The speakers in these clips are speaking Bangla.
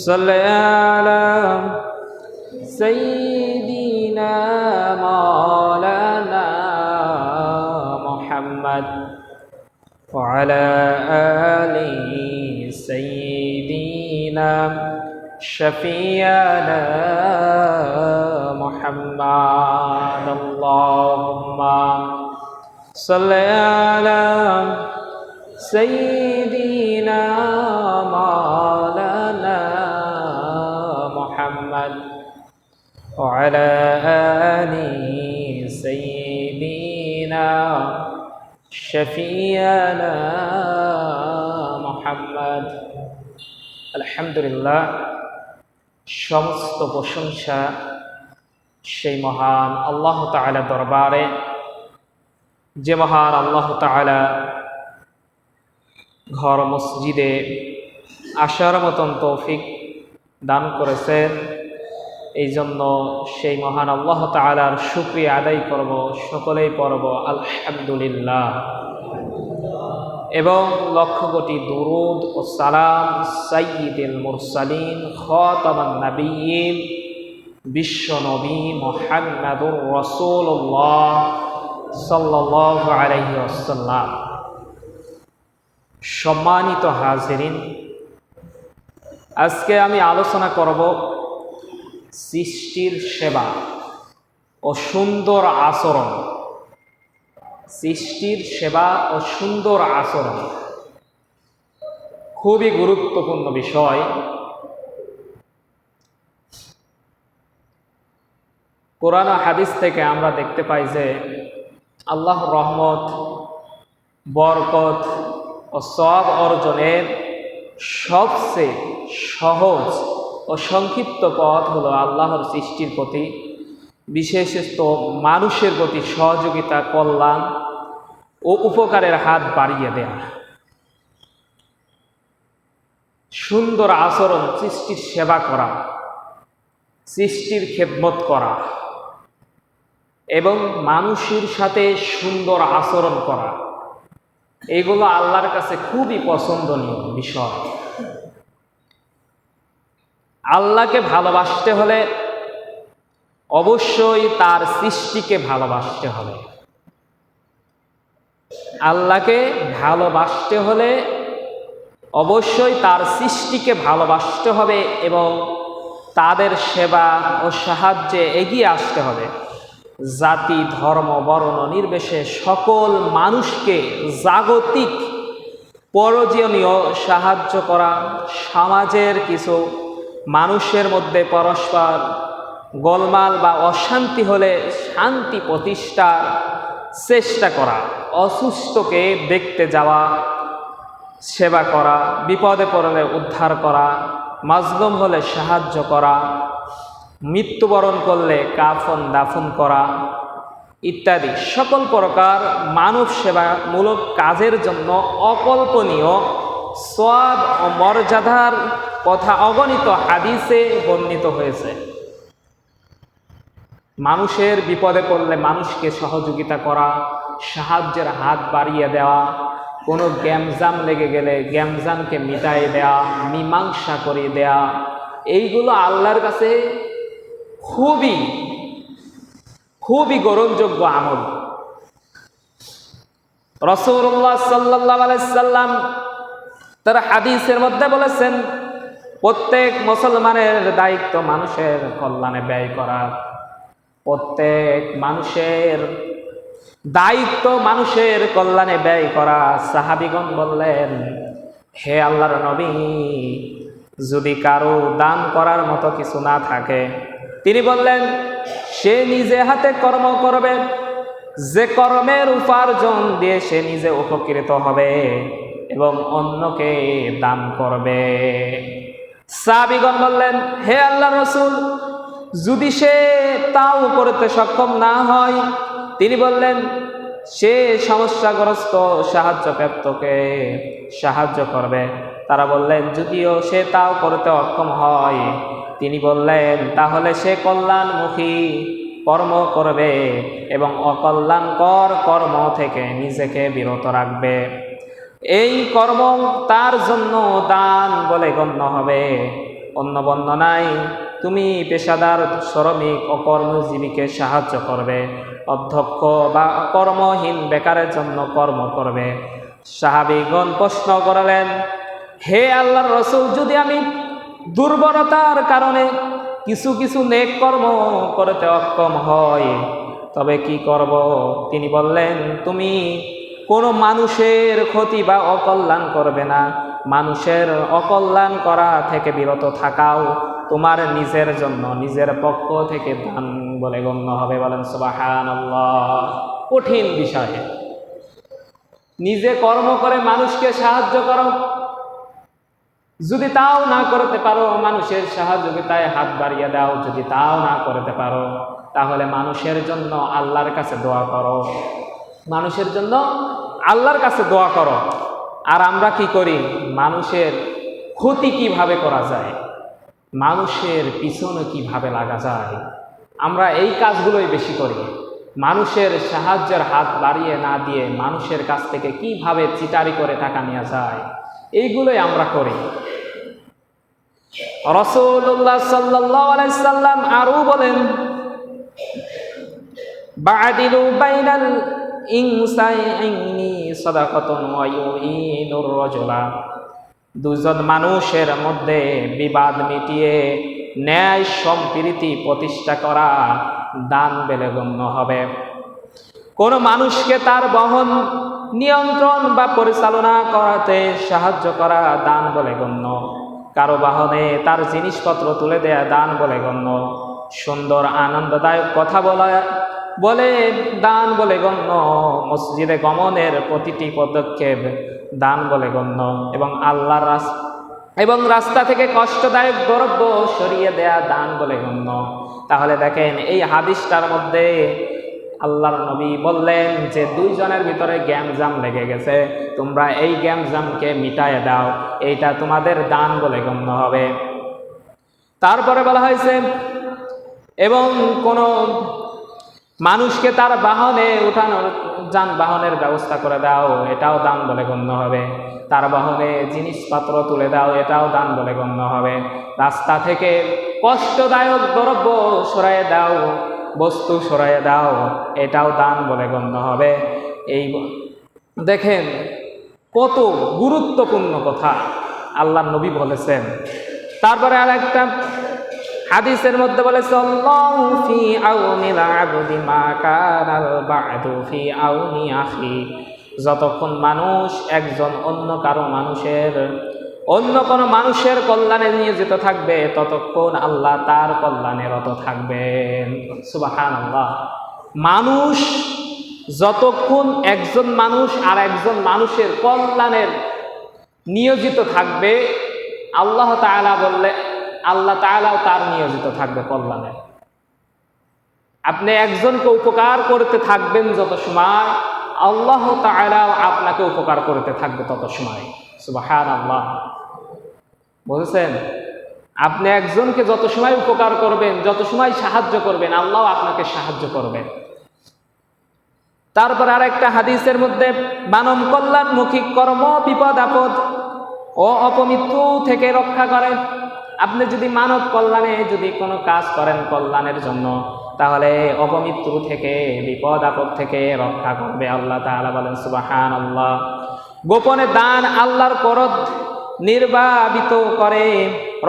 صل على سيدنا مولانا محمد وعلى آل سيدنا شفيعنا محمد اللهم صل على سيدنا مولانا محمد وعلى آل سيدنا شفيعنا محمد আলহামদুলিল্লাহ সমস্ত প্রশংসা সেই মহান আল্লাহ তাআলা দরবারে, যে মহান আল্লাহ তাআলা ঘর মসজিদে আসার মতন তৌফিক দান করেছেন। এই জন্য সেই মহান আল্লাহ তাআলার শুকরিয়া আদায় করব, সকলেই পড়ব আলহামদুলিল্লাহ, এবং লক্ষ কোটি দুরুদ ও সালাম সাইয়্যিদুল মুরসালিন খাতামান নাবিয়্যিন বিশ্ব নবী মুহাম্মাদুর রাসূলুল্লাহ সাল্লাল্লাহু আলাইহি ওয়াসাল্লাম। সম্মানিত হাজিরিন, আজকে আমি আলোচনা করব সৃষ্টির সেবা ও সুন্দর আচরণ। সৃষ্টির সেবা ও সুন্দর আচরণ খুবই গুরুত্বপূর্ণ বিষয়। কোরআন ও হাদিস থেকে আমরা দেখতে পাই যে আল্লাহর রহমত, বরকত ও সওয়াব অর্জনের সবচেয়ে সহজ ও সংক্ষিপ্ত পথ হলো আল্লাহর সৃষ্টির প্রতি, বিশেষত মানুষের প্রতি সহযোগিতা, কল্যাণ ও উপকারের হাত বাড়িয়ে দেয়া। সুন্দর আচরণ, সৃষ্টির সেবা করা, সৃষ্টির খেদমত করা এবং মানুষের সাথে সুন্দর আচরণ করা, এগুলো আল্লাহর কাছে খুবই পছন্দনীয় বিষয়। আল্লাহকে ভালোবাসতে হলে অবশ্যই তার সৃষ্টিকে ভালোবাসতে হবে। আল্লাহকে ভালোবাসতে হলে অবশ্যই তার সৃষ্টিকে ভালোবাসতে হবে এবং তাদের সেবা ও সাহায্যে এগিয়ে আসতে হবে। জাতি, ধর্ম, বর্ণ নির্বিশেষে সকল মানুষকে জাগতিক প্রয়োজনীয় সাহায্য করা, সমাজের কিছু মানুষের মধ্যে পরস্পর গোলমাল বা অশান্তি হলে শান্তি প্রতিষ্ঠার চেষ্টা করা, অসুস্থকে দেখতে যাওয়া, সেবা করা, বিপদে পড়লে উদ্ধার করা, মাজলুম হলে সাহায্য করা, মৃত্যুবরণ করলে কাফন দাফন করা ইত্যাদি সকল প্রকার মানব সেবামূলক কাজের জন্য অকল্পনীয় সওয়াব ও মর্যাদার কথা অগণিত হাদিসে বর্ণিত হয়েছে। মানুষের বিপদে পড়লে মানুষকে সহযোগিতা করা, সাহায্যের হাত বাড়িয়ে দেওয়া, কোনো গ্যামজাম লেগে গেলে গ্যামজামকে মিটাই দেওয়া, মীমাংসা করিয়ে দেওয়া, এইগুলো আল্লাহর কাছে খুবই খুবই গ্রহণযোগ্য আমল। রাসূলুল্লাহ সাল্লাল্লাহু আলাইহি সাল্লাম তার হাদিসের মধ্যে বলেছেন, প্রত্যেক মুসলমানের দায়িত্ব মানুষের কল্যাণে ব্যয় করা। প্রত্যেক মানুষের দায়িত্ব মানুষের কল্যাণে ব্যয় করা। সাহাবীগণ বললেন, হে আল্লাহর নবী, যদি কারো দান করার মতো কিছু না থাকে, তিনি বললেন, সে নিজে হাতে কর্ম করবে, যে কর্মের উপার্জন দিয়ে সে নিজে উপকৃত হবে এবং অন্যকে দান করবে। সাহাবীগণ বললেন, হে আল্লাহর রাসূল, যদি সে তাও করতে সক্ষম না হয়? তিনি বললেন, সে সমস্যাগ্রস্ত সাহায্যপ্রাপ্তকে সাহায্য করবে। তারা বললেন, যদিও সে তাও করতে অক্ষম হয়, তিনি বললেন, তাহলে সে কল্যাণমুখী কর্ম করবে এবং অকল্যাণকর কর্ম থেকে নিজেকে বিরত রাখবে। এই কর্ম তার জন্য দান বলে গণ্য হবে। অন্য বর্ণনায় তুমি পেশাদার শ্রমিক ও কর্মজীবীকে সাহায্য করবে, অধ্যক্ষ বা কর্মহীন বেকারের জন্য কর্ম করবে। সাহাবীগণ প্রশ্ন করলেন, হে আল্লাহর রাসূল, যদি আমি দুর্বলতার কারণে কিছু কিছু নেক কর্ম করতে অক্ষম হয় তবে কি করব? তিনি বললেন, তুমি কোনো মানুষের ক্ষতি বা অকল্যাণ করবে না, মানুষের অকল্যাণ করা থেকে বিরত থাকাও তোমার নিজের জন্য নিজের পক্ষ থেকে দান বলে গণ্য হবে। বলেন সুবহানাল্লাহ। কঠিন বিষয়। নিজে কর্ম করে মানুষকে সাহায্য করো, যদি তাও না করতে পারো মানুষের সহযোগিতায় হাত বাড়িয়ে দাও, যদি তাও না করতে পারো তাহলে মানুষের জন্য আল্লাহর কাছে দোয়া করো, মানুষের জন্য আল্লাহর কাছে দোয়া করো। আর আমরা কি করি? মানুষের ক্ষতি কিভাবে করা যায়, মানুষের পিছনে কিভাবে লাগা যায়, আমরা এই কাজগুলোই বেশি করি। মানুষের সাহায্যের হাত বাড়িয়ে না দিয়ে মানুষের কাছ থেকে কিভাবে চিটারি করে টাকা নেওয়া যায়, এইগুলোই আমরা করি। রাসূলুল্লাহ সাল্লাল্লাহু আলাইহি সাল্লাম আরো বলেন, বা'দিলু বাইনাল ইনসাইনি সাদাকাতুন ওয়া ইউইনুর রাজুলা। দুজন মানুষের মধ্যে বিবাদ মিটিয়ে ন্যায় সম্প্রীতি প্রতিষ্ঠা করা দান বলে গণ্য হবে। কোন মানুষকে তার বহন নিয়ন্ত্রণ বা পরিচালনা করাতে সাহায্য করা দান বলে গণ্য। কারো বাহনে তার জিনিসপত্র তুলে দেয়া দান বলে গণ্য। সুন্দর আনন্দদায়ক কথা বলে দান বলে গণ্য। মসজিদে গমনের প্রতিটি পদক্ষেপ দান বলে গণ্য। এবং রাস্তা থেকে কষ্টদায়ক দ্রব্য সরিয়ে দেয়া দান বলে গণ্য। তাহলে দেখেন, এই হাদিসটার মধ্যে আল্লাহর নবী বললেন যে দুইজনের ভিতরে গ্যামজাম লেগে গেছে, তোমরা এই গ্যামজামকে মিটায়ে দাও, এইটা তোমাদের দান বলে গণ্য হবে। তারপরে বলা হয়েছে, এবং কোনো মানুষকে তার বাহনে উঠানোর যানবাহনের ব্যবস্থা করে দাও, এটাও দান বলে গণ্য হবে। তার বাহনে জিনিসপত্র তুলে দাও, এটাও দান বলে গণ্য হবে। রাস্তা থেকে কষ্টদায়ক দ্রব্য সরাইয়ে দাও, বস্তু সরাইয়ে দাও, এটাও দান বলে গণ্য হবে। এই দেখেন কত গুরুত্বপূর্ণ কথা আল্লাহর নবী বলেছেন। তারপরে আর একটা হাদিসের মধ্যে বলেছে, আল্লাহু ফি আউনিল আবদি মা কানাল বা'দু ফি আউনি আখি। যতক্ষণ মানুষ একজন অন্য কোনো মানুষের কল্যাণে নিয়োজিত থাকবে ততক্ষণ আল্লাহ তার কল্যাণে রত থাকবেন। সুবহানাল্লাহ। মানুষ যতক্ষণ একজন মানুষ আর একজন মানুষের কল্যাণের নিয়োজিত থাকবে, আল্লাহ তাআলা বললে আল্লাহ তাআলাও তার নিয়োজিত থাকবে কল্যাণে। আপনি একজনকে উপকার করতে থাকবেন যত সময়, আল্লাহ তাআলাও আপনাকে উপকার করতে থাকবে তত সময়। সুবহানাল্লাহ। বুঝেছেন? আপনি একজনকে যত সময় উপকার করবেন, যত সময় সাহায্য করবেন, আল্লাহ আপনাকে সাহায্য করবেন। তারপর আরেকটা হাদিসের মধ্যে, মানব কল্যাণমুখী কর্ম বিপদ আপদ ও অপমৃত্যু থেকে রক্ষা করে। আপনি যদি মানব কল্যাণে যদি কোনো কাজ করেন কল্যাণের জন্য, তাহলে অপমৃত্যু থেকে, বিপদ আপদ থেকে রক্ষা করবে আল্লাহ তাআলা। বলেন সুবহানাল্লাহ। গোপনে দান আল্লাহর ক্রোধ নির্বাপিত করে,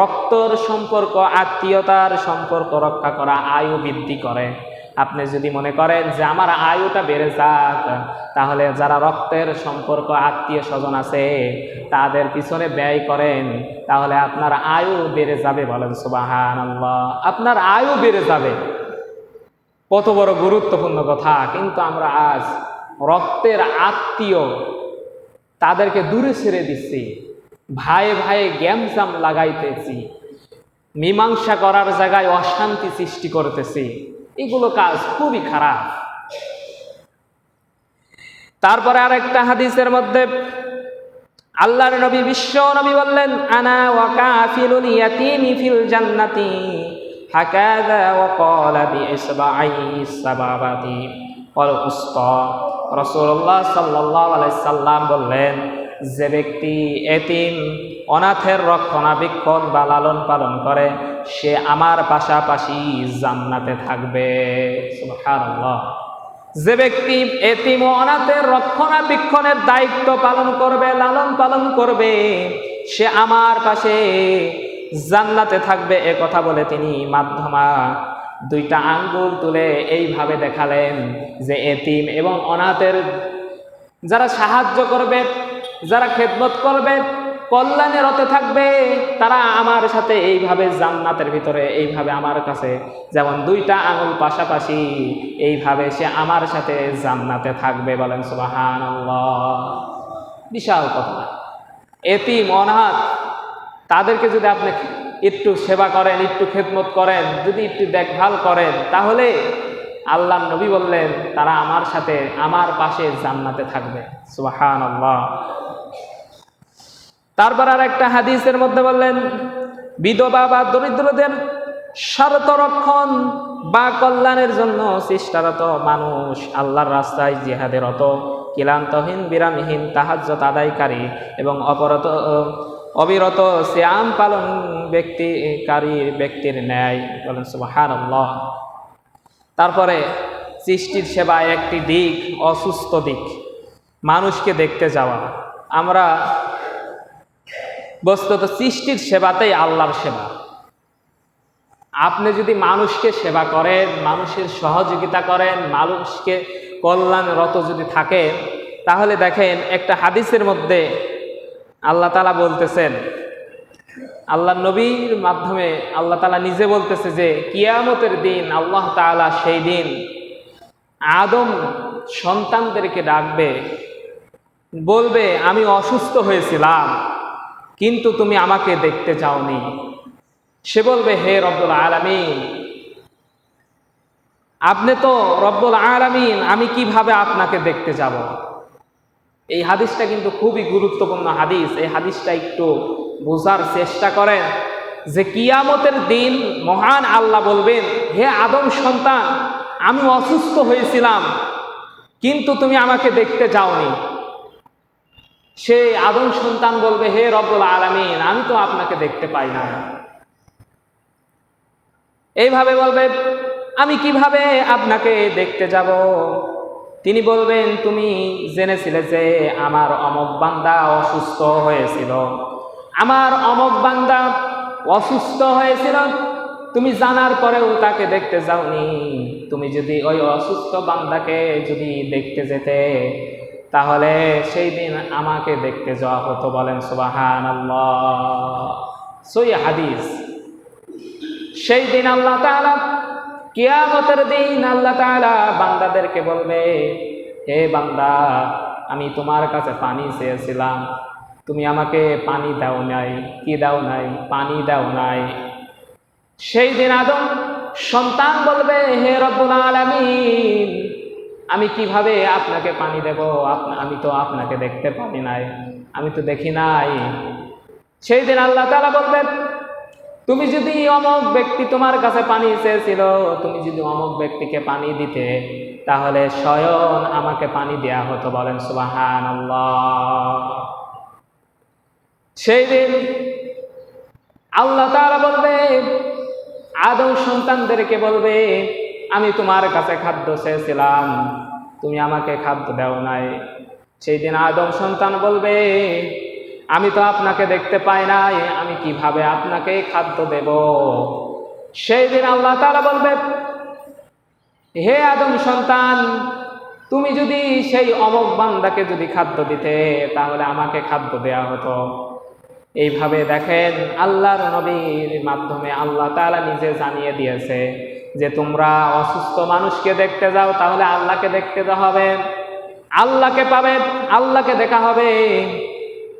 রক্তর সম্পর্ক, আত্মীয়তার সম্পর্ক রক্ষা করা, আয়ু বৃদ্ধি করে। আপনি যদি মনে করেন যে আমার আয়ুটা বেড়ে যাক, তাহলে যারা রক্তের সম্পর্ক, আত্মীয় স্বজন আছে তাদের পিছনে ব্যয় করেন, তাহলে আপনার আয়ু বেড়ে যাবে। বলেন সুবহানাল্লাহ। আপনার আয়ু বেড়ে যাবে। কত বড় গুরুত্বপূর্ণ কথা। কিন্তু আমরা আজ রক্তের আত্মীয় তাদেরকে দূরে ছেড়ে দিচ্ছি, ভাইয়ে ভাইয়ে গ্যামজাম লাগাইতেছি, মীমাংসা করার জায়গায় অশান্তি সৃষ্টি করতেছি। এগুলো কাজ খুবই খারাপ। তারপরে আরেকটা হাদিসের মধ্যে আল্লাহর নবী, বিশ্ব নবী বললেন, আনা ওয়া কাফিলুল ইয়াতীমি ফিল জান্নাতি হাকাযা ওয়া ক্বালা বিইসবাঈস সাবাবাতি ওয়াল উসতা। রাসূলুল্লাহ সাল্লাল্লাহু আলাইহি সাল্লাম বললেন, যে ব্যক্তি এতিম অনাথের রক্ষণাবেক্ষণ বা লালন পালন করে, সে আমার পাশাপাশি জান্নাতে থাকবে। সুবহানাল্লাহ। যে ব্যক্তি এতিম ও অনাথের রক্ষণাবেক্ষণের দায়িত্ব পালন করবে, লালন পালন করবে, সে আমার পাশে জান্নাতে থাকবে। এ কথা বলে তিনি মাধ্যমা দুইটা আঙ্গুল তুলে এইভাবে দেখালেন যে এতিম এবং অনাথের যারা সাহায্য করবে, যারা খেদমত করবে, কল্যাণে রতে থাকবে, তারা আমার সাথে এইভাবে জান্নাতের ভিতরে এইভাবে আমার কাছে যেমন দুইটা আঙুল পাশাপাশি, এইভাবে সে আমার সাথে জান্নাতে থাকবে। বলেন সুবহানাল্লাহ। বিশাল কথা। এতিম অনাথ তাদেরকে যদি আপনি একটু সেবা করেন, একটু খেদমত করেন, যদি একটু দেখভাল করেন, তাহলে আল্লাহর নবী বললেন তারা আমার সাথে আমার পাশে জান্নাতে থাকবে। সুবহানাল্লাহ। তারপর আর একটা হাদিসের মধ্যে বললেন, বিধবা বা দরিদ্রদের স্বার্থ রক্ষণ বা কল্যাণের জন্য চেষ্টারত মানুষ, আল্লাহর রাস্তায় জিহাদে রত, ক্লান্তহীন বিরামহীন তাহাজ্জুদ আদায়কারী এবং অবিরত সিয়াম পালন ব্যক্তির ন্যায়। বলেন সুবহানাল্লাহ। তারপরে সৃষ্টির সেবায় একটি দিক, অসুস্থ দিক, মানুষকে দেখতে যাওয়া। আমরা বস্তুত সৃষ্টির সেবাতেই আল্লাহর সেবা। আপনি যদি মানুষকে সেবা করেন, মানুষের সহযোগিতা করেন, মানুষকে কল্যাণরত যদি থাকেন, তাহলে দেখেন একটা হাদিসের মধ্যে আল্লাহ তাআলা বলতেছেন, আল্লাহ নবীর মাধ্যমে আল্লাহ তাআলা নিজে বলতেছে যে কিয়ামতের দিন আল্লাহ তাআলা সেই দিন আদম সন্তানদেরকে ডাকবে, বলবে আমি অসুস্থ হয়েছিলাম কিন্তু তুমি আমাকে দেখতে যাওনি। সে বলবে হে রব্বুল আলামিন, আপনি তো রব্বুল আলামিন, আমি কিভাবে আপনাকে দেখতে যাব। এই হাদিসটা কিন্তু খুবই গুরুত্বপূর্ণ হাদিস। এই হাদিসটা একটু বোঝার চেষ্টা করেন যে কিয়ামতের দিন মহান আল্লাহ বলবেন, হে আদম সন্তান, আমি অসুস্থ হয়েছিলাম কিন্তু তুমি আমাকে দেখতে যাওনি। সে আদম সন্তান বলবে হে রব্বুল আলামিন, আমি তো আপনাকে দেখতে পাই না। এইভাবে বলবে আমি কিভাবে আপনাকে দেখতে যাব। তিনি বলবেন তুমি জেনেছিলে যে আমার অমুক বান্দা অসুস্থ হয়েছিল, আমার অমুক বান্দা অসুস্থ হয়েছিল, তুমি জানার পরেও তাকে দেখতে যাওনি। তুমি যদি ওই অসুস্থ বান্দাকে যদি দেখতে যেতে, তাহলে সেই দিন আমাকে দেখতে যাওয়া হতো। বলেন সুবহানাল্লাহ। সহিহ হাদিস। সেই দিন আল্লাহ তাআলা, কিয়ামতের দিন আল্লাহ তাআলা বান্দাদেরকে বলবে, হে বান্দা, আমি তোমার কাছে পানি চেয়েছিলাম, তুমি আমাকে পানি দাও নাই। কি দাও নাই? পানি দাও নাই। সেই দিন আদম সন্তান বলবে হে রব্বুল আলামিন, আমি কিভাবে আপনাকে পানি দেব, আমি তো আপনাকে দেখতে পারি নাই, আমি তো দেখি নাই। সেই দিন আল্লাহ তাআলা বলবেন, তুমি যদি অমুক ব্যক্তি তোমার কাছে পানি চেয়েছিল, তুমি যদি অমুক ব্যক্তিকে পানি দিতে, তাহলে স্বয়ং আমাকে পানি দেয়া হতো। বলেন সুবহানাল্লাহ। সেই দিন আল্লাহ তাআলা বলবে, আদম সন্তানদেরকে বলবে, আমি তোমার কাছে খাদ্য চেয়েছিলাম, তুমি আমাকে খাদ্য দাও নাই। সেই দিন আদম সন্তান বলবে, আমি তো আপনাকে দেখতে পাই নাই, আমি কিভাবে আপনাকে খাদ্য দেব। সেই দিন আল্লাহ তাআলা বলবে, হে আদম সন্তান, তুমি যদি সেই অমুক বান্দাকে যদি খাদ্য দিতে, তাহলে আমাকে খাদ্য দেয়া হতো। এইভাবে দেখেন আল্লাহর নবীর মাধ্যমে আল্লাহ তাআলা নিজে জানিয়ে দিয়েছে যে তোমরা অসুস্থ মানুষকে দেখতে যাও, তাহলে আল্লাহকে দেখতে হবে, আল্লাহকে পাবে, আল্লাহকে দেখা হবে।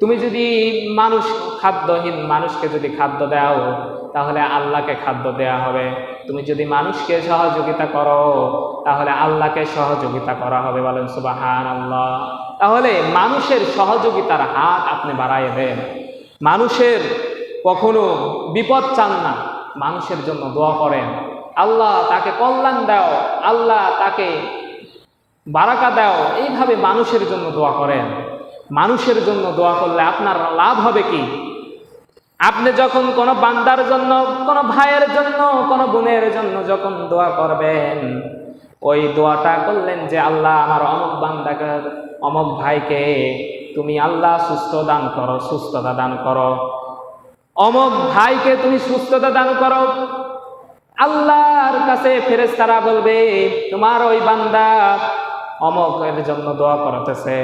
তুমি যদি খাদ্যহীন মানুষকে যদি খাদ্য দাও, তাহলে আল্লাহকে খাদ্য দেয়া হবে। তুমি যদি মানুষকে সহযোগিতা করো, তাহলে আল্লাহকে সহযোগিতা করা হবে। বলেন সুবহানাল্লাহ। তাহলে মানুষের সহযোগিতার হাত আপনি বাড়ায় দেন। মানুষের কখনো বিপদ চান না, মানুষের জন্য দোয়া করেন, আল্লাহ তাকে কল্যাণ দাও, আল্লাহ তাকে বারাকা দাও। এইভাবে মানুষের জন্য দোয়া করেন। মানুষের জন্য দোয়া করলে আপনার লাভ হবে কি? আপনি যখন কোনো বান্দার জন্য, কোনো ভাইয়ের জন্য, কোনো বোনের জন্য যখন দোয়া করবেন, ওই দোয়াটা করলেন যে আল্লাহ আমার অমুক বান্দাকে, অমুক ভাইকে তুমি আল্লাহ সুস্থতা দান করো, অমুক ভাইকে তুমি সুস্থতা দান করো। আল্লাহর কাছে ফেরেশতারা বলবে তোমার ওই বান্দা অমুকের জন্য দোয়া করতেছে।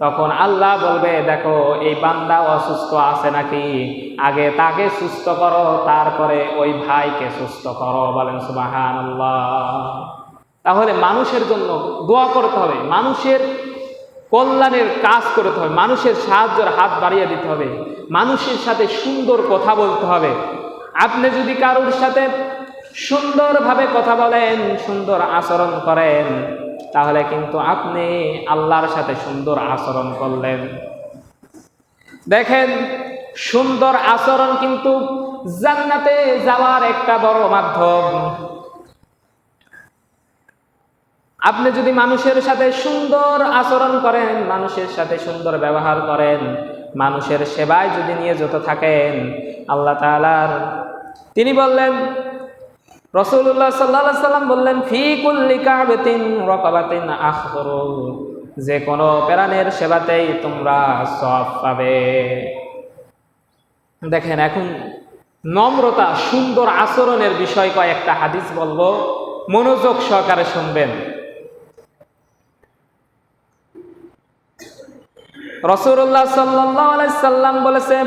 তখন আল্লাহ বলবে দেখো এই বান্দা অসুস্থ আছে নাকি, আগে তাকে সুস্থ করো, তারপরে ওই ভাইকে সুস্থ করো। বলেন সুবহানাল্লাহ। তাহলে মানুষের জন্য দোয়া করতে হবে, মানুষের কল্যাণের কাজ করতে হবে, মানুষের সাহায্যের হাত বাড়িয়ে দিতে হবে, মানুষের সাথে সুন্দর কথা বলতে হবে। আপনি যদি কারোর সাথে সুন্দরভাবে কথা বলেন, সুন্দর আচরণ করেন, তাহলে কিন্তু আপনি আল্লাহর সাথে সুন্দর আচরণ করলেন। দেখেন, সুন্দর আচরণ কিন্তু জান্নাতে যাওয়ার একটা বড় মাধ্যম। আপনি যদি মানুষের সাথে সুন্দর আচরণ করেন, মানুষের সাথে সুন্দর ব্যবহার করেন, মানুষের সেবায় যদি নিয়োজিত থাকেন, আল্লাহ তাআলার তিনি বললেন, রাসূলুল্লাহ সাল্লাল্লাহু আলাইহি সাল্লাম বললেন, ফি কুল্লি কাবাতিন রাকাবাতিন আখরু, যে কোনো প্রাণের সেবাতেই তোমরা সওয়াব পাবে। দেখেন, এখন নম্রতা, সুন্দর আচরণের বিষয় কয়েকটা হাদিস বলবো, মনোযোগ সহকারে শুনবেন। রাসূলুল্লাহ সাল্লাল্লাহু আলাইহি সাল্লাম বলেছে,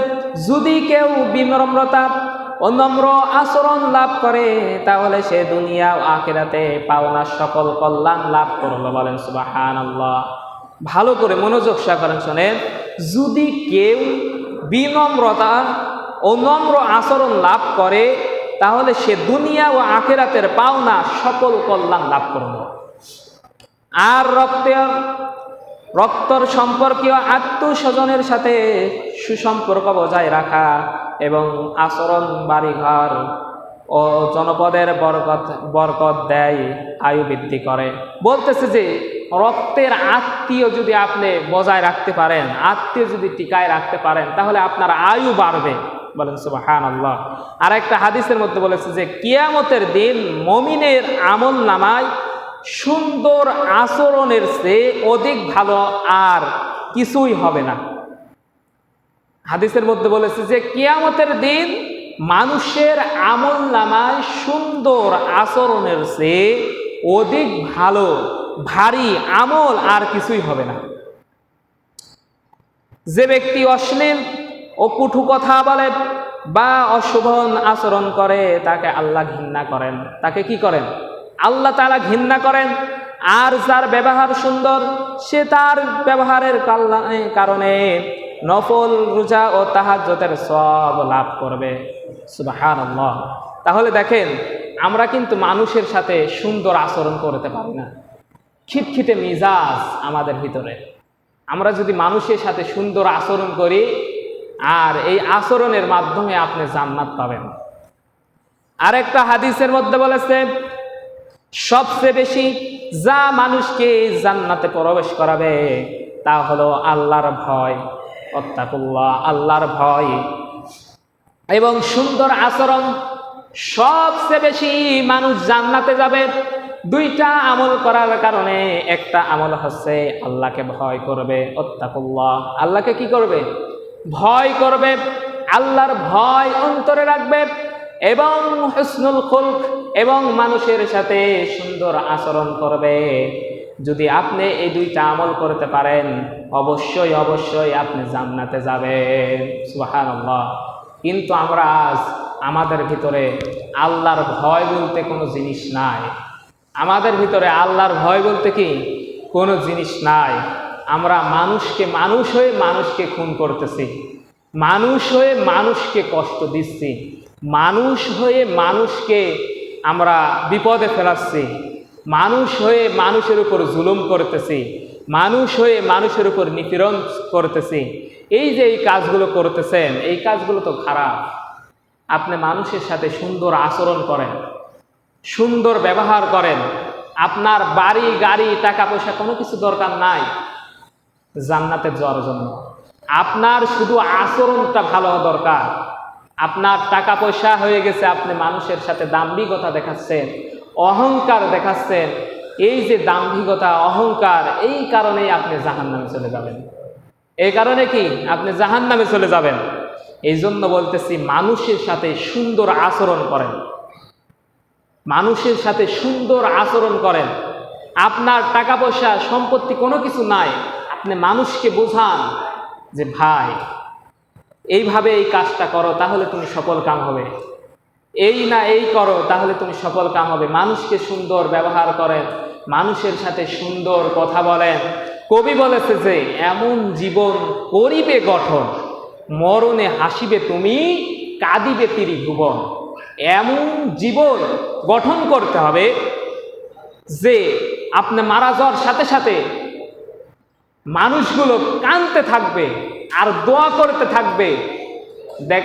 যদি কেউ বিনম্রতা ও নম্র আচরণ লাভ করে, তাহলে সে দুনিয়া ও আখিরাতে পাওনা সকল কল্যাণ লাভ করলো। বলেন সুবহানাল্লাহ। ভালো করে মনোযোগ সহকারে শোনেন, যদি কেউ বিনম্রতা ও নম্র আচরণ লাভ করে, তাহলে সে দুনিয়া ও আখিরাতের পাওনা সকল কল্যাণ লাভ করলো। আর রক্তর সম্পর্কীয় আত্মীয়স্বজনের সাথে সুসম্পর্ক বজায় রাখা এবং আচরণ বাড়িঘর ও জনপদের বরকত দেয়, আয়ু বৃদ্ধি করে। বলতেছে যে রক্তের আত্মীয় যদি আপনি বজায় রাখতে পারেন, আত্মীয় যদি টিকায় রাখতে পারেন, তাহলে আপনার আয়ু বাড়বে। বলেন সুবহানাল্লাহ। আর একটা হাদিসের মধ্যে বলেছে যে কিয়ামতের দিন মুমিনের আমল নামায় সুন্দর আচরণের চেয়ে অধিক ভালো আর কিছুই হবে না। হাদিসের মধ্যে বলেছে যে কিয়ামতের দিন মানুষের আমল নামায় সুন্দর আচরণের চেয়ে অধিক ভালো ভারী আমল আর কিছুই হবে না। যে ব্যক্তি অশ্লীল ও কুটু কথা বলে বা অশুভ আচরণ করে, তাকে আল্লাহ ঘৃণা করেন। তাকে কি করেন? আল্লাহ তাআলা ঘৃণা করেন। আর যার ব্যবহার সুন্দর, সে তার ব্যবহারের কারণে নফল রোজা ও তাহাজ্জুদের সওয়াব লাভ করবে। সুবহানাল্লাহ। তাহলে দেখেন, আমরা কিন্তু মানুষের সাথে সুন্দর আচরণ করতে পারি না। খিটখিটে মিজাজ আমাদের ভিতরে। আমরা যদি মানুষের সাথে সুন্দর আচরণ করি, আর এই আচরণের মাধ্যমে আপনি জান্নাত পাবেন। আরেকটা হাদিসের মধ্যে বলেছে, সবচেয়ে বেশি যা মানুষকে জান্নাতে প্রবেশ করাবে তা হলো আল্লাহর ভয়, ওয়াত্তাকুল্লাহ, আল্লাহর ভয় এবং সুন্দর আচরণ। সবচেয়ে বেশি মানুষ জান্নাতে যাবে দুইটা আমল করার কারণে। একটা আমল হচ্ছে আল্লাহকে ভয় করবে, ওয়াত্তাকুল্লাহ, আল্লাহকে কি করবে? ভয় করবে। আল্লাহর ভয় অন্তরে রাখবে এবং হুসনুল খুলক এবং মানুষের সাথে সুন্দর আচরণ করবে। যদি আপনি এই দুইটা আমল করতে পারেন, অবশ্যই অবশ্যই আপনি জান্নাতে যাবেন। সুবহানাল্লাহ। কিন্তু আমরা আজ আমাদের ভিতরে আল্লাহর ভয় বলতে কোনো জিনিস নাই। আমাদের ভিতরে আল্লাহর ভয় বলতে কি কোনো জিনিস নাই। আমরা মানুষ হয়ে মানুষকে খুন করতেছি, মানুষ হয়ে মানুষকে কষ্ট দিচ্ছি, মানুষ হয়ে মানুষকে আমরা বিপদে ফেলাচ্ছি, মানুষ হয়ে মানুষের উপর জুলুম করতেছি, মানুষ হয়ে মানুষের উপর নিপীড়ন করতেছি। এই যে এই কাজগুলো করতেছেন, এই কাজগুলো তো খারাপ। আপনি মানুষের সাথে সুন্দর আচরণ করেন, সুন্দর ব্যবহার করেন। আপনার বাড়ি গাড়ি টাকা পয়সা কোনো কিছু দরকার নাই জান্নাতে যাওয়ার জন্য। আপনার শুধু আচরণটা ভালো হওয়া দরকার। আপনার টাকা পয়সা হয়ে গেছে, আপনি মানুষের সাথে দাম্ভিকতা দেখাচ্ছেন, অহংকার দেখাচ্ছেন। এই যে দাম্ভিকতা, অহংকার, এই কারণেই আপনি জাহান্নামে চলে যাবেন। এই কারণে কি আপনি জাহান্নামে চলে যাবেন। এই জন্য বলতেছি, মানুষের সাথে সুন্দর আচরণ করেন, মানুষের সাথে সুন্দর আচরণ করেন। আপনার টাকা পয়সা সম্পত্তি কোনো কিছু নাই, আপনি মানুষকে বোঝান যে ভাই এইভাবে এই কাজটা করো তাহলে তুমি সফল কাম হবে, এই না এই করো তাহলে তুমি সফল কাম হবে। মানুষকে সুন্দর ব্যবহার করেন, মানুষের সাথে সুন্দর কথা বলেন। কবি বলেছে যে এমন জীবন করিবে গঠন, মরণে হাসিবে তুমি, কাঁদিবে ত্রিভুবন। এমন জীবন গঠন করতে হবে যে আপনি মারা যাওয়ার সাথে সাথে মানুষগুলো কাঁদতে থাকবে আর দোয়া করতে থাকবে, দেখ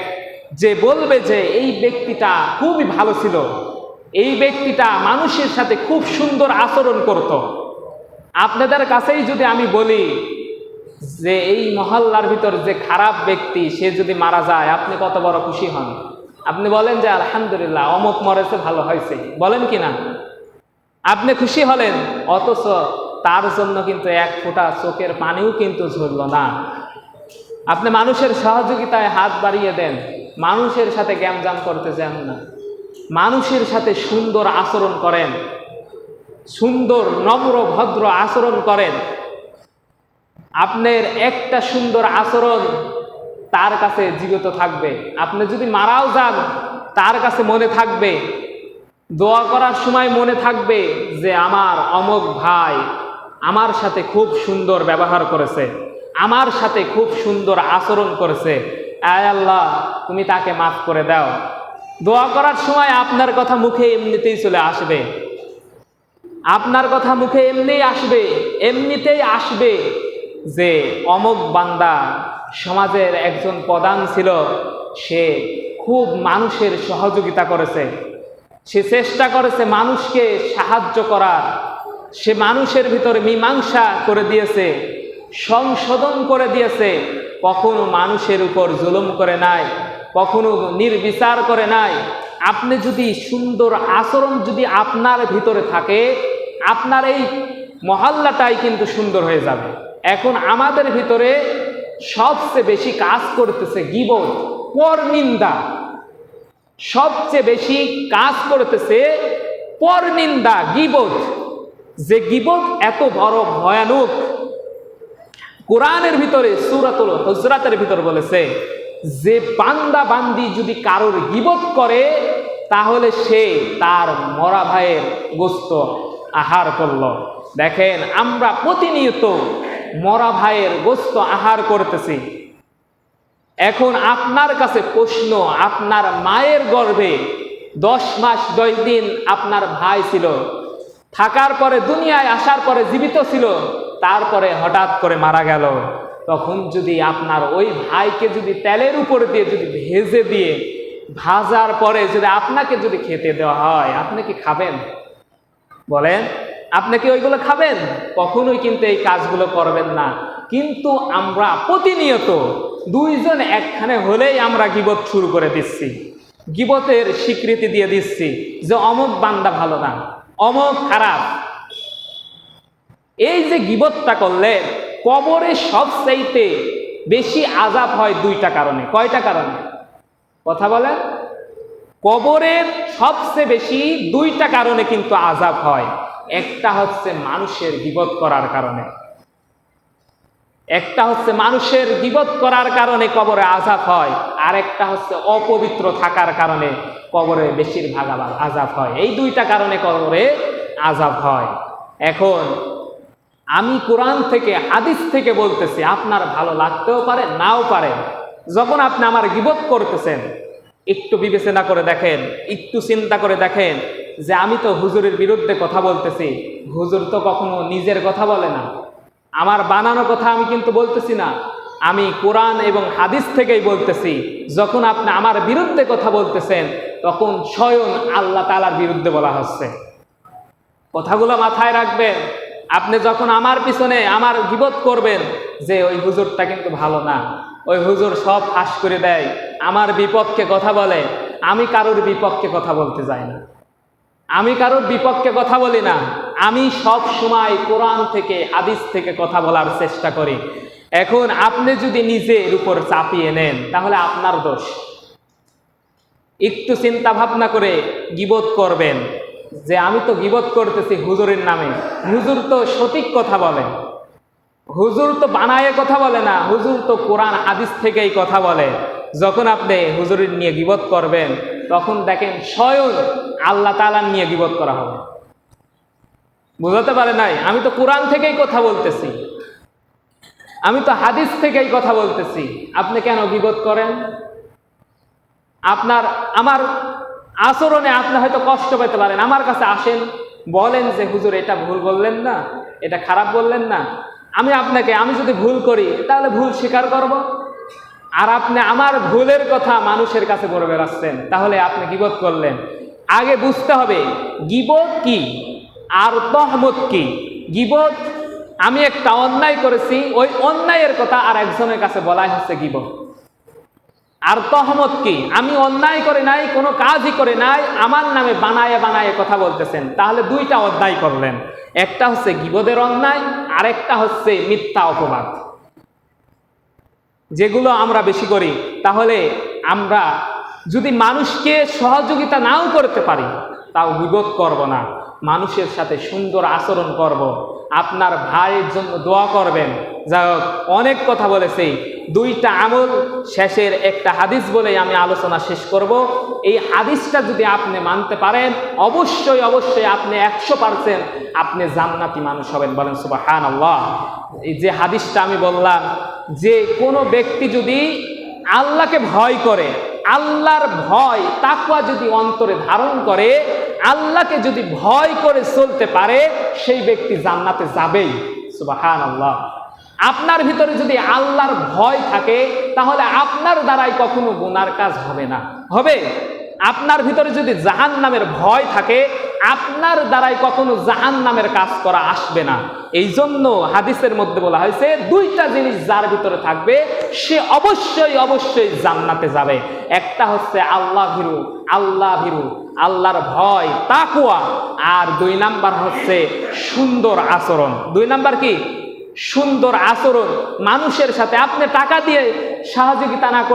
যে বলবে যে এই ব্যক্তিটা খুবই ভালো ছিল, এই ব্যক্তিটা মানুষের সাথে খুব সুন্দর আচরণ করত। আপনাদের কাছেই যদি আমি বলি যে এই মহল্লার ভিতর যে খারাপ ব্যক্তি সে যদি মারা যায়, আপনি কত বড় খুশি হন? আপনি বলেন যে আলহামদুলিল্লাহ অমুক মরেছে, ভালো হয়েছে, বলেন কি না? আপনি খুশি হলেন, অথচ তার জন্য কিন্তু এক ফোঁটা চোখের পানিও কিন্তু ঝরল না। আপনি মানুষের সহযোগিতায় হাত বাড়িয়ে দেন, মানুষের সাথে গ্যামজাম করতে যান না, মানুষের সাথে সুন্দর আচরণ করেন, সুন্দর নম্র ভদ্র আচরণ করেন। আপনার একটা সুন্দর আচরণ তার কাছে জীবিত থাকবে। আপনি যদি মারাও যান, তার কাছে মনে থাকবে, দোয়া করার সময় মনে থাকবে যে আমার অমুক ভাই আমার সাথে খুব সুন্দর ব্যবহার করেছে, আমার সাথে খুব সুন্দর আচরণ করেছে, আয় আল্লাহ তুমি তাকে মাফ করে দাও। দোয়া করার সময় আপনার কথা মুখে এমনিতেই চলে আসবে, আপনার কথা মুখে এমনিই আসবে, এমনিতেই আসবে যে অমুক বান্দা সমাজের একজন প্রধান ছিল, সে খুব মানুষের সহযোগিতা করেছে, সে চেষ্টা করেছে মানুষকে সাহায্য করার, সে মানুষের ভিতরে মীমাংসা করে দিয়েছে, সংশোধন করে দিয়েছে, কখনো মানুষের উপর জুলুম করে নাই, কখনো নির্বিচার করে নাই। আপনি যদি সুন্দর আচরণ যদি আপনার ভিতরে থাকে, আপনার এই মহল্লাটাই কিন্তু সুন্দর হয়ে যাবে। এখন আমাদের ভিতরে সবচেয়ে বেশি কাজ করতেছে গীবত, পরনিন্দা, সবচেয়ে বেশি কাজ করতেছে পরনিন্দা, গীবত। যে গীবত এত বড় ভয়ানক, কোরআনের ভিতরে সূরাতুল হুজরাতের ভিতর বলেছে যে বান্দা বান্দি যদি কারোর গীবত করে তাহলে সে তার মরা ভাইয়ের গোশত আহার করল। দেখেন আমরা প্রতিনিয়ত মরা ভাইয়ের গোশত আহার করতেছি। এখন আপনার কাছে প্রশ্ন, আপনার মায়ের গর্ভে 10 মাস 10 দিন আপনার ভাই ছিল, থাকার পরে দুনিয়ায় আসার পরে জীবিত ছিল, তারপরে হঠাৎ করে মারা গেল, তখন যদি আপনার ওই ভাইকে যদি তেলের উপরে দিয়ে যদি ভেজে দিয়ে ভাজার পরে যদি আপনাকে যদি খেতে দেওয়া হয়, আপনি কি খাবেন? বলেন, আপনি কি ওইগুলো খাবেন? কখনোই কিন্তু এই কাজগুলো করবেন না। কিন্তু আমরা প্রতিনিয়ত দুইজন একখানে হলেই আমরা গীবত শুরু করে দিচ্ছি, গীবতের স্বীকৃতি দিয়ে দিচ্ছি যে অমুক বান্দা ভালো না, অমুক খারাপ। এই যে গীবতটা করলে কবরে সবচাইতে বেশি আযাব হয় 2টা কারণে। কয়টা কারণে? কথা বলেন। কবরের সবচেয়ে বেশি 2টা কারণে কিন্তু আযাব হয়। একটা হচ্ছে মানুষের গীবত করার কারণে, একটা হচ্ছে মানুষের গীবত করার কারণে কবরে আযাব হয়, আর একটা হচ্ছে অপবিত্র থাকার কারণে কবরে বেশিরভাগ আযাব হয়। এই 2টা কারণে কবরে আযাব হয়। এখন আমি কোরআন থেকে হাদিস থেকে বলতেছি, আপনার ভালো লাগতেও পারে নাও পারে। যখন আপনি আমার গীবত করতেছেন, একটু বিবেচনা করে দেখেন, একটু চিন্তা করে দেখেন যে আমি তো হুজুরের বিরুদ্ধে কথা বলতেছি, হুজুর তো কখনো নিজের কথা বলে না, আমার বানানো কথা আমি কিন্তু বলতেছি না, আমি কোরআন এবং হাদিস থেকেই বলতেছি। যখন আপনি আমার বিরুদ্ধে কথা বলতেছেন, তখন স্বয়ং আল্লাহ তাআলার বিরুদ্ধে বলা হচ্ছে। কথাগুলো মাথায় রাখবেন। আপনি যখন আমার পিছনে আমার গীবত করবেন যে ওই হুজুরটা কিন্তু ভালো না, ওই হুজুর সব ফাঁস করে দেয়, আমার বিপক্ষে কথা বলে, আমি কারোর বিপক্ষে কথা বলতে যাই না, আমি কারোর বিপক্ষে কথা বলি না। আমি সব সময় কোরআন থেকে হাদিস থেকে কথা বলার চেষ্টা করি। এখন আপনি যদি নিজের উপর চাপিয়ে নেন তাহলে আপনার দোষ। একটু চিন্তা ভাবনা করে গীবত করবেন যে আমি তো গীবত করতেছি হুজুরের নামে, হুজুর তো সঠিক কথা বলে, হুজুর তো বানায়ে কথা বলে না, হুজুর তো কোরআন হাদিস থেকেই কথা বলে। যখন আপনি হুজুরের নিয়ে গীবত করবেন তখন দেখেন স্বয়ং আল্লাহ তাআলা নিয়ে গীবত করা হবে। বুঝাতে পারে নাই? আমি তো কোরআন থেকেই কথা বলতেছি, আমি তো হাদিস থেকেই কথা বলতেছি, আপনি কেন গীবত করেন? আমার আচরণে আপনি হয়তো কষ্ট পেতে পারেন, আমার কাছে আসেন, বলেন যে হুজুর এটা ভুল বললেন না, এটা খারাপ বললেন না। আমি যদি ভুল করি তাহলে ভুল স্বীকার করব। আর আপনি আমার ভুলের কথা মানুষের কাছে বলে বেড়াচ্ছেন, তাহলে আপনি গীবত করলেন। আগে বুঝতে হবে গীবত কি আর তহমত কি। গীবত, আমি একটা অন্যায় করেছি, ওই অন্যায়ের কথা আর একজনের কাছে বলাই হচ্ছে গীবত। আর তহমত কি, আমি অন্যায় করে নাই, কোনো কাজই করে নাই, আমার নামে বানায়ে বানায়ে কথা বলতেছেন, তাহলে দুইটা অন্যায় করলেন। একটা হচ্ছে গীবতের অন্যায়, আর একটা হচ্ছে মিথ্যা অপবাদ, যেগুলো আমরা বেশি করি। তাহলে আমরা যদি মানুষকে সহযোগিতা নাও করতে পারি তাও গীবত করব না, মানুষের সাথে সুন্দর আচরণ করব, আপনার ভাইয়ের জন্য দোয়া করবেন। যাই হোক, অনেক কথা বলেছি, দুইটা আমল শেষের একটা হাদিস বলেই আমি আলোচনা শেষ করব। এই হাদিসটা যদি আপনি মানতে পারেন অবশ্যই অবশ্যই আপনি 100% আপনি জান্নাতি মানুষ হবেন। বলেন সুবহানাল্লাহ। এই যে হাদিসটা আমি বললাম, যে কোনো ব্যক্তি যদি আল্লাহকে ভয় করে, আল্লাহর ভয় তাকওয়া যদি অন্তরে ধারণ করে, আল্লাহকে যদি ভয় করে চলতে পারে, সেই ব্যক্তি জান্নাতে যাবেই। সুবহানাল্লাহ। আপনার ভিতরে যদি আল্লাহর ভয় থাকে তাহলে আপনার দ্বারাই কখনো গুনার কাজ হবে না। হবে? আপনার ভিতরে যদি জাহান্নামের ভয় থাকে আপনার দ্বারাই কখনো জাহান্নামের কাজ করা আসবে না। এই জন্য হাদিসের মধ্যে বলা হয়েছে দুইটা জিনিস যার ভিতরে থাকবে সে অবশ্যই অবশ্যই জান্নাতে যাবে। একটা হচ্ছে আল্লাহ ভীরু, আল্লাহর ভয় তাকওয়া, আর 2 নাম্বার হচ্ছে সুন্দর আচরণ। 2 নাম্বার কি? সুন্দর আচরণ। মানুষের সাথে আপনি টাকা দিয়ে সহযোগিতা না করে